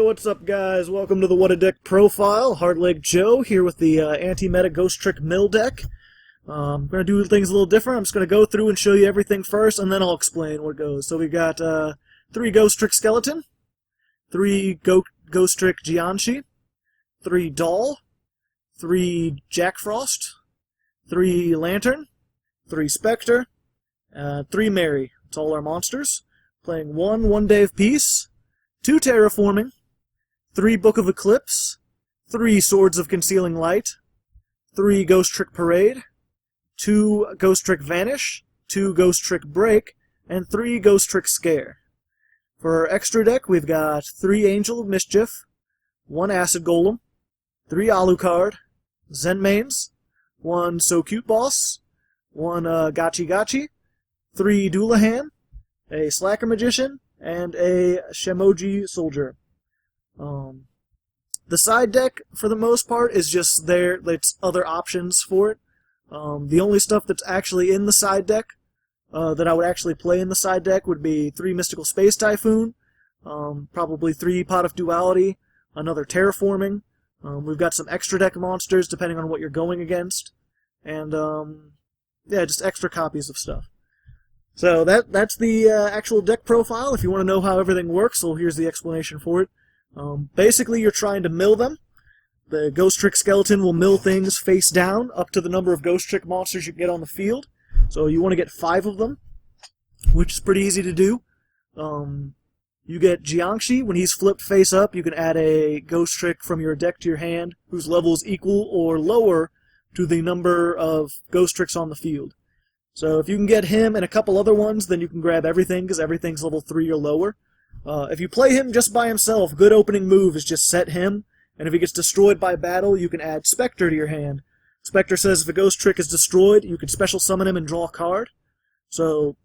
what's up guys? Welcome to the What a Deck profile. Hardleg Joe here with the anti-meta Ghostrick Mill deck. I'm going to do things a little different. I'm just going to go through and show you everything first, and then I'll explain what goes. So we got 3 Ghostrick Skeleton, 3 Ghostrick Gianchi, 3 Doll, 3 Jack Frost, 3 Lantern, 3 Spectre, 3 Mary. It's all our monsters. Playing 1 Day of Peace, 2 Terraforming, 3 Book of Eclipse, 3 Swords of Concealing Light, 3 Ghostrick Parade, 2 Ghostrick Vanish, 2 Ghostrick Break, and 3 Ghostrick Scare. For our extra deck, we've got 3 Angel of Mischief, 1 Acid Golem, 3 Alucard, Zenmaines, 1 So Cute Boss, 1 Gachi Gachi, 3 Doulahan, a Slacker Magician, and a Shemoji Soldier. The side deck, for the most part, is just there. It's other options for it. The only stuff that's actually in the side deck, that I would actually play in the side deck, would be 3 Mystical Space Typhoon, probably 3 Pot of Duality, another Terraforming. We've got some extra deck monsters, depending on what you're going against, and yeah, just extra copies of stuff. So that's the actual deck profile. If you want to know how everything works, well, here's the explanation for it. Basically, you're trying to mill them. The Ghostrick Skeleton will mill things face down, up to the number of Ghostrick monsters you can get on the field. So you want to get 5 of them, which is pretty easy to do. You get Jiangshi. When he's flipped face up, you can add a Ghostrick from your deck to your hand, whose level is equal or lower to the number of Ghostricks on the field. So if you can get him and a couple other ones, then you can grab everything, because everything's level 3 or lower. If you play him just by himself, good opening move is just set him, and if he gets destroyed by battle, you can add Spectre to your hand. Spectre says if a Ghostrick is destroyed, you can special summon him and draw a card. So,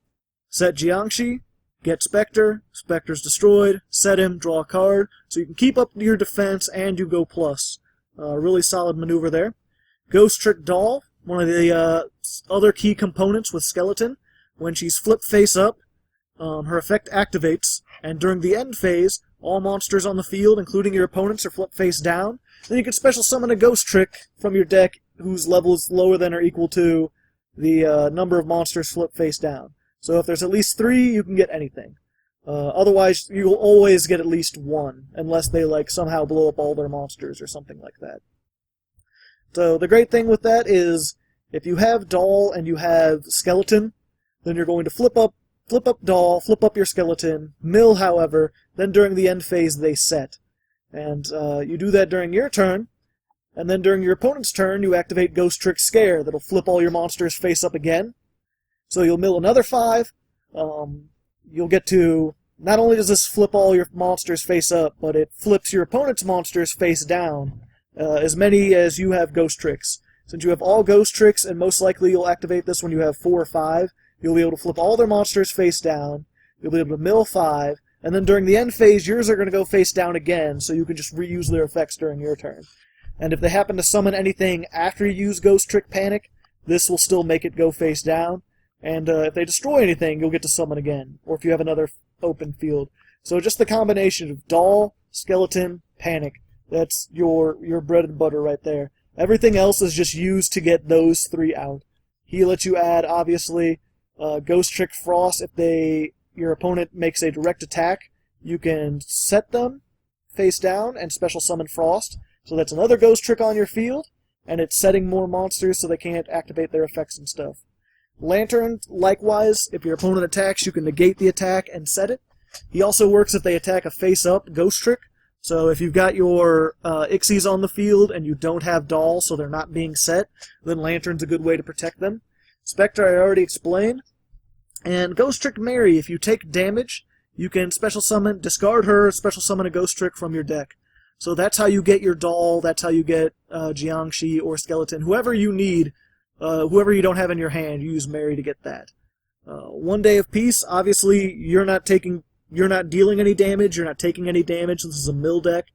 set Jiangshi, get Spectre, Spectre's destroyed, set him, draw a card, so you can keep up your defense and you go plus. Really solid maneuver there. Ghostrick Doll, one of the other key components with Skeleton. When she's flipped face up, her effect activates, and during the end phase, all monsters on the field, including your opponents, are flipped face down. Then you can special summon a Ghostrick from your deck whose level is lower than or equal to the number of monsters flipped face down. So if there's at least 3, you can get anything. Otherwise, you'll always get at least 1, unless they somehow blow up all their monsters or something like that. So the great thing with that is, if you have Doll and you have Skeleton, then you're going to flip up Doll, flip up your Skeleton, mill, however, then during the end phase they set. And you do that during your turn, and then during your opponent's turn you activate Ghostrick Scare, that'll flip all your monsters face up again. So you'll mill another 5, you'll get to, not only does this flip all your monsters face up, but it flips your opponent's monsters face down. As many as you have Ghostricks. Since you have all Ghostricks, and most likely you'll activate this when you have 4 or 5, you'll be able to flip all their monsters face down, you'll be able to mill 5, and then during the end phase, yours are going to go face down again, so you can just reuse their effects during your turn. And if they happen to summon anything after you use Ghostrick Panic, this will still make it go face down, and if they destroy anything, you'll get to summon again, or if you have another open field. So just the combination of Doll, Skeleton, Panic. That's your bread and butter right there. Everything else is just used to get those 3 out. He lets you add, obviously, Ghostrick Frost. If your opponent makes a direct attack, you can set them face down and special summon Frost. So that's another Ghostrick on your field, and it's setting more monsters so they can't activate their effects and stuff. Lantern, likewise, if your opponent attacks, you can negate the attack and set it. He also works if they attack a face-up Ghostrick. So if you've got your Ixies on the field and you don't have Doll, so they're not being set, then Lantern's a good way to protect them. Spectre I already explained. And Ghostrick Mary, if you take damage, you can special summon, discard her, special summon a Ghostrick from your deck. So that's how you get your Doll, that's how you get Jiangshi or Skeleton. Whoever you need, whoever you don't have in your hand, you use Mary to get that. 1 Day of Peace, obviously you're not dealing any damage, you're not taking any damage, this is a mill deck.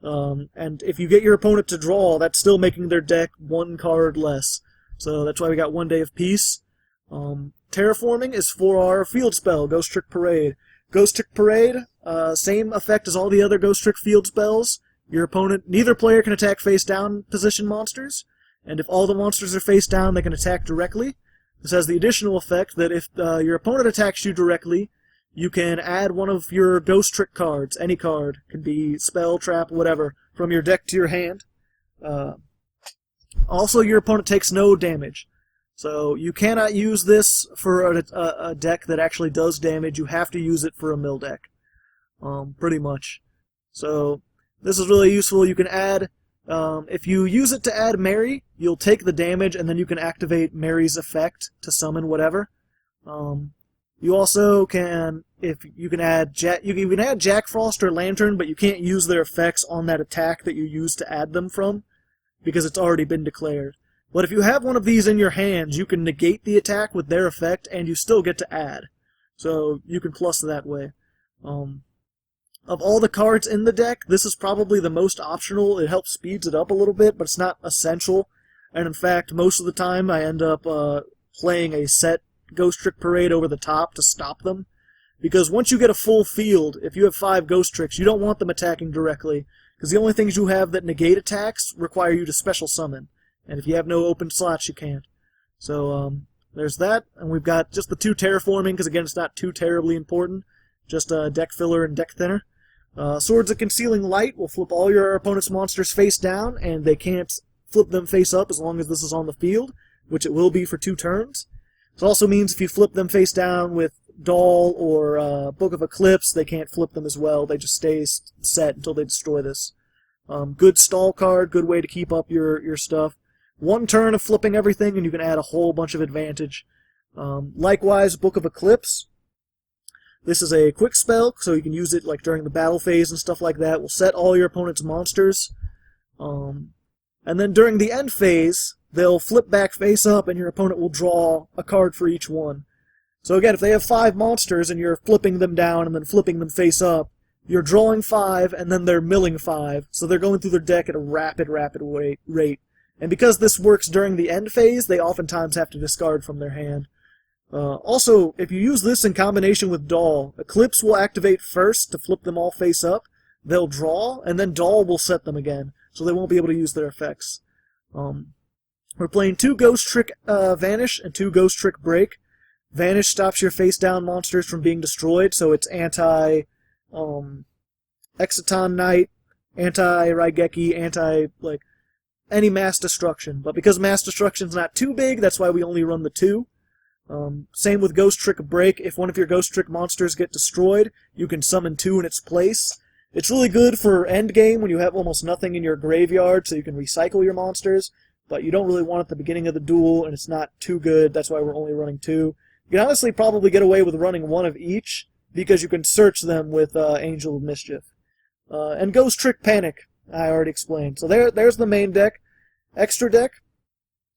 And if you get your opponent to draw, that's still making their deck 1 card less. So that's why we got 1 Day of Peace. Terraforming is for our field spell, Ghostrick Parade. Ghostrick Parade, same effect as all the other Ghostrick field spells. Your opponent, neither player can attack face-down position monsters, and if all the monsters are face-down, they can attack directly. This has the additional effect that if your opponent attacks you directly, you can add one of your Ghostrick cards, any card, can be spell, trap, whatever, from your deck to your hand. Also, your opponent takes no damage. So you cannot use this for a deck that actually does damage. You have to use it for a mill deck, pretty much. So this is really useful. You can add, if you use it to add Mary, you'll take the damage, and then you can activate Mary's effect to summon whatever. You also can, if you can add you can add Jack Frost or Lantern, but you can't use their effects on that attack that you used to add them from, because it's already been declared. But if you have one of these in your hands, you can negate the attack with their effect, and you still get to add. So you can plus that way. Of all the cards in the deck, this is probably the most optional. It helps speeds it up a little bit, but it's not essential. And in fact, most of the time I end up playing a set Ghostrick Parade over the top to stop them. Because once you get a full field, if you have 5 Ghostricks, you don't want them attacking directly, because the only things you have that negate attacks require you to special summon. And if you have no open slots, you can't. So, there's that. And we've got just the 2 terraforming, because again, it's not too terribly important. Just deck filler and deck thinner. Swords of Concealing Light will flip all your opponent's monsters face down, and they can't flip them face up as long as this is on the field, which it will be for 2 turns. It also means if you flip them face down with Doll or Book of Eclipse, they can't flip them as well. They just stay set until they destroy this. Good stall card, good way to keep up your stuff. 1 turn of flipping everything, and you can add a whole bunch of advantage. Likewise, Book of Eclipse. This is a quick spell, so you can use it like during the battle phase and stuff like that. Will set all your opponent's monsters. And then during the end phase, they'll flip back face up, and your opponent will draw a card for each one. So again, if they have 5 monsters and you're flipping them down and then flipping them face up, you're drawing 5, and then they're milling 5. So they're going through their deck at a rapid rate. And because this works during the end phase, they oftentimes have to discard from their hand. Also, if you use this in combination with Doll, Eclipse will activate first to flip them all face up. They'll draw, and then Doll will set them again, so they won't be able to use their effects. We're playing 2 Ghostrick Vanish and 2 Ghostrick Break. Vanish stops your face-down monsters from being destroyed, so it's anti-Exciton Knight, anti-Raigeki, anti, any mass destruction. But because mass destruction's not too big, that's why we only run the 2. Same with Ghostrick Break. If one of your Ghostrick monsters get destroyed, you can summon 2 in its place. It's really good for endgame when you have almost nothing in your graveyard, so you can recycle your monsters, but you don't really want it at the beginning of the duel, and it's not too good. That's why we're only running 2. You can honestly probably get away with running 1 of each, because you can search them with Angel of Mischief. And Ghostrick Panic, I already explained. So there's the main deck. Extra deck,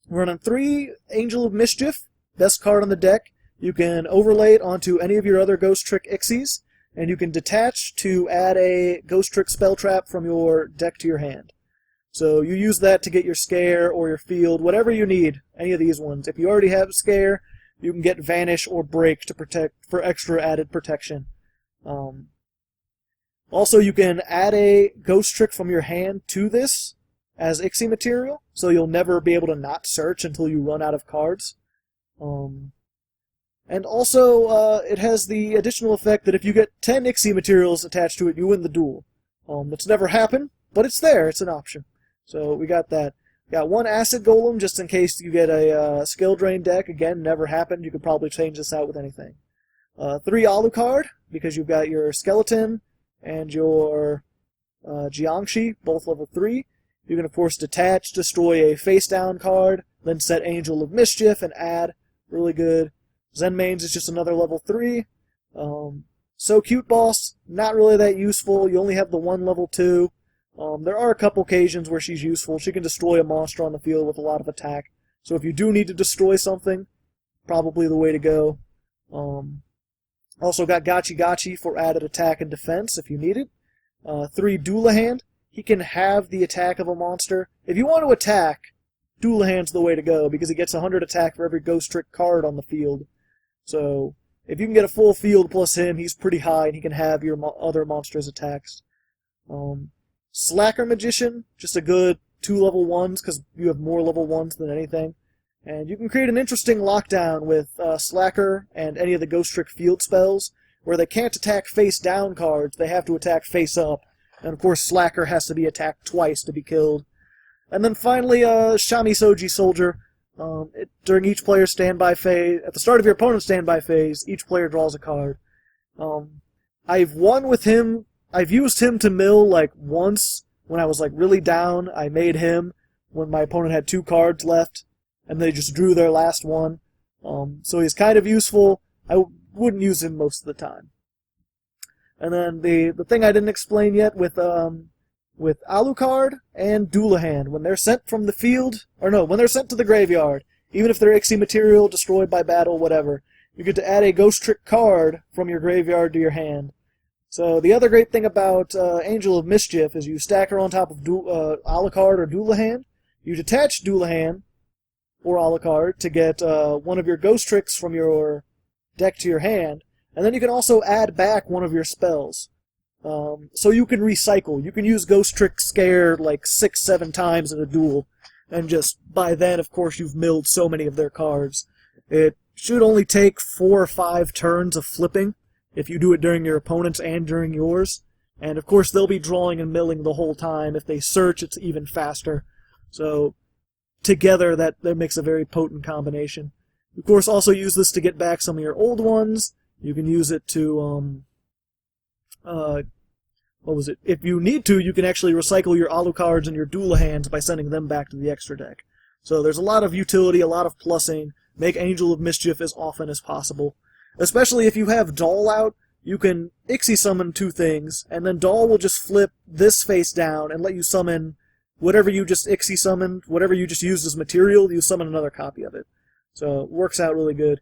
we're running 3 Angel of Mischief, best card on the deck. You can overlay it onto any of your other Ghostrick Ixies, and you can detach to add a Ghostrick Spell Trap from your deck to your hand. So you use that to get your Scare or your Field, whatever you need, any of these ones. If you already have Scare, you can get Vanish or Break to protect for extra added protection. Also, you can add a Ghostrick from your hand to this as Ixie material, so you'll never be able to not search until you run out of cards. And also, it has the additional effect that if you get 10 Ixie materials attached to it, you win the duel. That's never happened, but it's there, it's an option. So we got that. Got 1 Acid Golem, just in case you get a Skill Drain deck. Again, never happened. You could probably change this out with anything. 3 Alucard, because you've got your Skeleton and your Jiangshi, both level 3. You can, of course, detach, destroy a face-down card, then set Angel of Mischief and add. Really good. Zenmaines is just another level 3. So Cute Boss, not really that useful. You only have the 1 level 2. There are a couple occasions where she's useful. She can destroy a monster on the field with a lot of attack. So if you do need to destroy something, probably the way to go. Also got Gachi Gachi for added attack and defense if you need it. 3 Doulahan. He can have the attack of a monster. If you want to attack, Doulahan's the way to go, because he gets 100 attack for every Ghostrick card on the field. So if you can get a full field plus him, he's pretty high, and he can have your other monsters' attacks. Slacker Magician, just a good 2 level 1s, because you have more level 1s than anything. And you can create an interesting lockdown with Slacker and any of the Ghostrick field spells, where they can't attack face-down cards, they have to attack face-up. And of course, Slacker has to be attacked twice to be killed. And then finally, Shami Soji Soldier. During each player's standby phase, at the start of your opponent's standby phase, each player draws a card. I've won with him. I've used him to mill like once when I was like really down. I made him when my opponent had 2 cards left, and they just drew their last one. So he's kind of useful. I wouldn't use him most of the time. And then the thing I didn't explain yet with Alucard and Doulahan, when they're sent from the field, or no, when they're sent to the graveyard, even if they're Ixie material, destroyed by battle, whatever, you get to add a Ghostrick card from your graveyard to your hand. So the other great thing about Angel of Mischief is you stack her on top of Alucard or Doulahan. You detach Doulahan or Alucard to get one of your Ghostricks from your deck to your hand, and then you can also add back one of your spells. So you can recycle. You can use Ghostrick Scare like 6-7 times in a duel, and just by then, of course, you've milled so many of their cards. It should only take 4 or 5 turns of flipping if you do it during your opponent's and during yours. And of course, they'll be drawing and milling the whole time. If they search, it's even faster. So together, that makes a very potent combination. Of course, also use this to get back some of your old ones. You can use it to, if you need to, you can actually recycle your Alucards and your Doulahans by sending them back to the extra deck. So there's a lot of utility, a lot of plussing. Make Angel of Mischief as often as possible. Especially if you have Doll out, you can Ixie summon 2 things, and then Doll will just flip this face down and let you summon whatever you just Ixie summoned, whatever you just used as material, you summon another copy of it. So it works out really good.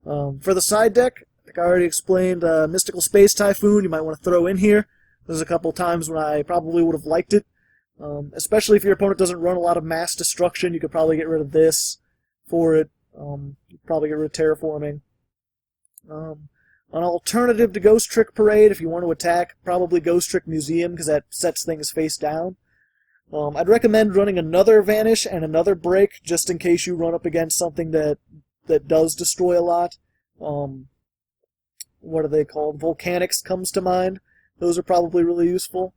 For the side deck, like I already explained, Mystical Space Typhoon you might want to throw in here. There's a couple times when I probably would have liked it. Especially if your opponent doesn't run a lot of mass destruction, you could probably get rid of this for it. Probably get rid of Terraforming. An alternative to Ghostrick Parade, if you want to attack, probably Ghostrick Museum, because that sets things face down. I'd recommend running another Vanish and another Break, just in case you run up against something that does destroy a lot. What are they called? Volcanics comes to mind. Those are probably really useful.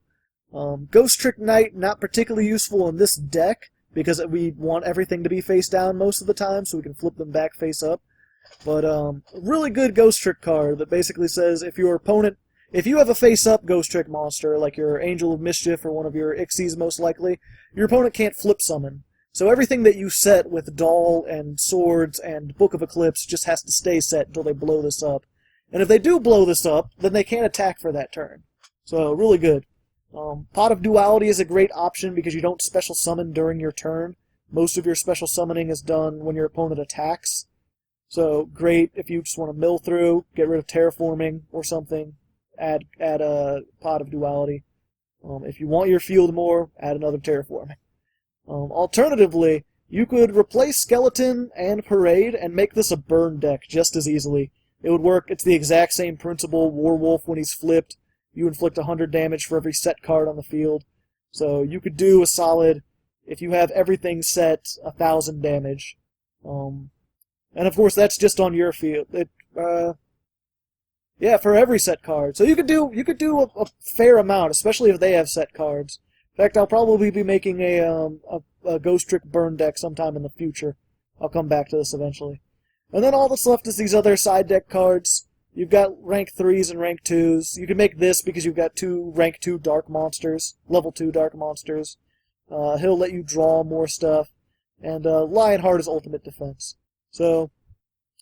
Ghostrick Knight, not particularly useful in this deck, because we want everything to be face down most of the time, so we can flip them back face up. But a really good Ghostrick card that basically says if your opponent, if you have a face-up Ghostrick monster, like your Angel of Mischief or one of your Ixies most likely, your opponent can't flip summon. So everything that you set with Doll and Swords and Book of Eclipse just has to stay set until they blow this up. And if they do blow this up, then they can't attack for that turn. So really good. Pot of Duality is a great option because you don't special summon during your turn. Most of your special summoning is done when your opponent attacks. So great if you just want to mill through, get rid of Terraforming or something, add a Pot of Duality. If you want your field more, add another Terraforming. Alternatively, you could replace Skeleton and Parade and make this a burn deck just as easily. It would work, it's the exact same principle. Warwolf, when he's flipped, you inflict 100 damage for every set card on the field. So you could do a solid, if you have everything set, 1,000 damage. And of course, that's just on your field. Yeah, for every set card. So you could do a fair amount, especially if they have set cards. In fact, I'll probably be making a Ghostrick burn deck sometime in the future. I'll come back to this eventually. And then all that's left is these other side deck cards. You've got rank 3s and rank 2s. You can make this because you've got 2 rank 2 dark monsters, level 2 dark monsters. He'll let you draw more stuff. And Lionheart is ultimate defense. So,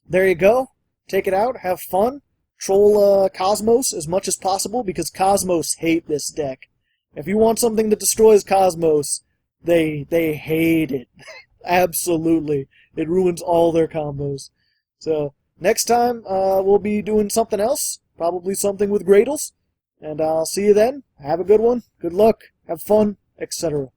there you go. Take it out, have fun. Troll Cosmos as much as possible because Cosmos hate this deck. If you want something that destroys Cosmos, they hate it. Absolutely. It ruins all their combos. So, next time, we'll be doing something else. Probably something with Gradles. And I'll see you then. Have a good one. Good luck. Have fun. Etc.